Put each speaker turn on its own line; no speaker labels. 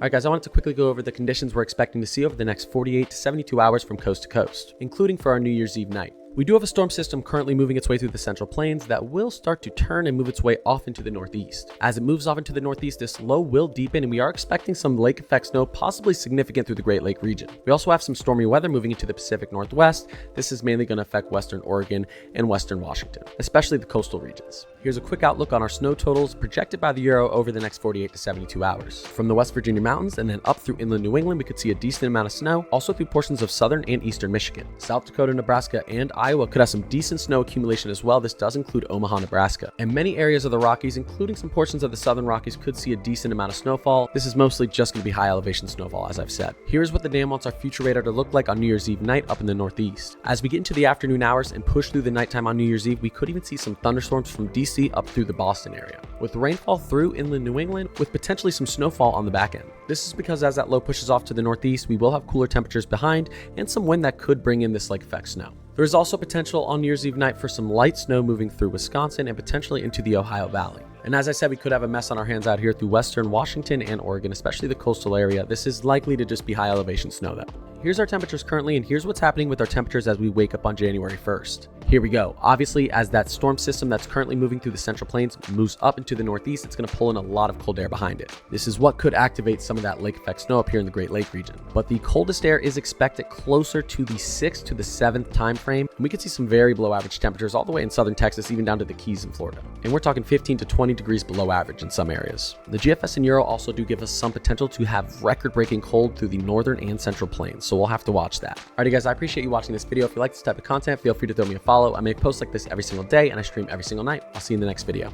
Alright guys, I wanted to quickly go over the conditions we're expecting to see over the next 48 to 72 hours from coast to coast, including for our New Year's Eve night. We do have a storm system currently moving its way through the central plains that will start to turn and move its way off into the northeast. As it moves off into the northeast, this low will deepen and we are expecting some lake effect snow, possibly significant through the Great Lake region. We also have some stormy weather moving into the Pacific Northwest. This is mainly going to affect western Oregon and western Washington, especially the coastal regions. Here's a quick outlook on our snow totals projected by the Euro over the next 48 to 72 hours. From the West Virginia mountains and then up through inland New England, we could see a decent amount of snow, also through portions of southern and eastern Michigan. South Dakota, Nebraska, and Iowa could have some decent snow accumulation as well. This does include Omaha, Nebraska. And many areas of the Rockies, including some portions of the southern Rockies, could see a decent amount of snowfall. This is mostly just going to be high elevation snowfall, as I've said. Here's what the dam wants our future radar to look like on New Year's Eve night up in the northeast. As we get into the afternoon hours and push through the nighttime on New Year's Eve, we could even see some thunderstorms from DC up through the Boston area, with rainfall through inland New England, with potentially some snowfall on the back end. This is because as that low pushes off to the northeast, we will have cooler temperatures behind and some wind that could bring in this lake effect snow. There is also potential on New Year's Eve night for some light snow moving through Wisconsin and potentially into the Ohio Valley. And as I said, we could have a mess on our hands out here through western Washington and Oregon, especially the coastal area. This is likely to just be high elevation snow though. Here's our temperatures currently, and here's what's happening with our temperatures as we wake up on January 1st. Here we go. Obviously, as that storm system that's currently moving through the central plains moves up into the northeast, it's going to pull in a lot of cold air behind it. This is what could activate some of that lake effect snow up here in the Great Lake region. But the coldest air is expected closer to the 6th to the 7th time frame, and we could see some very below average temperatures all the way in southern Texas, even down to the Keys in Florida. And we're talking 15 to 20 degrees below average in some areas. The GFS and Euro also do give us some potential to have record-breaking cold through the northern and central plains, so we'll have to watch that. Alrighty guys, I appreciate you watching this video. If you like this type of content, feel free to throw me a follow. I make posts like this every single day and I stream every single night. I'll see you in the next video.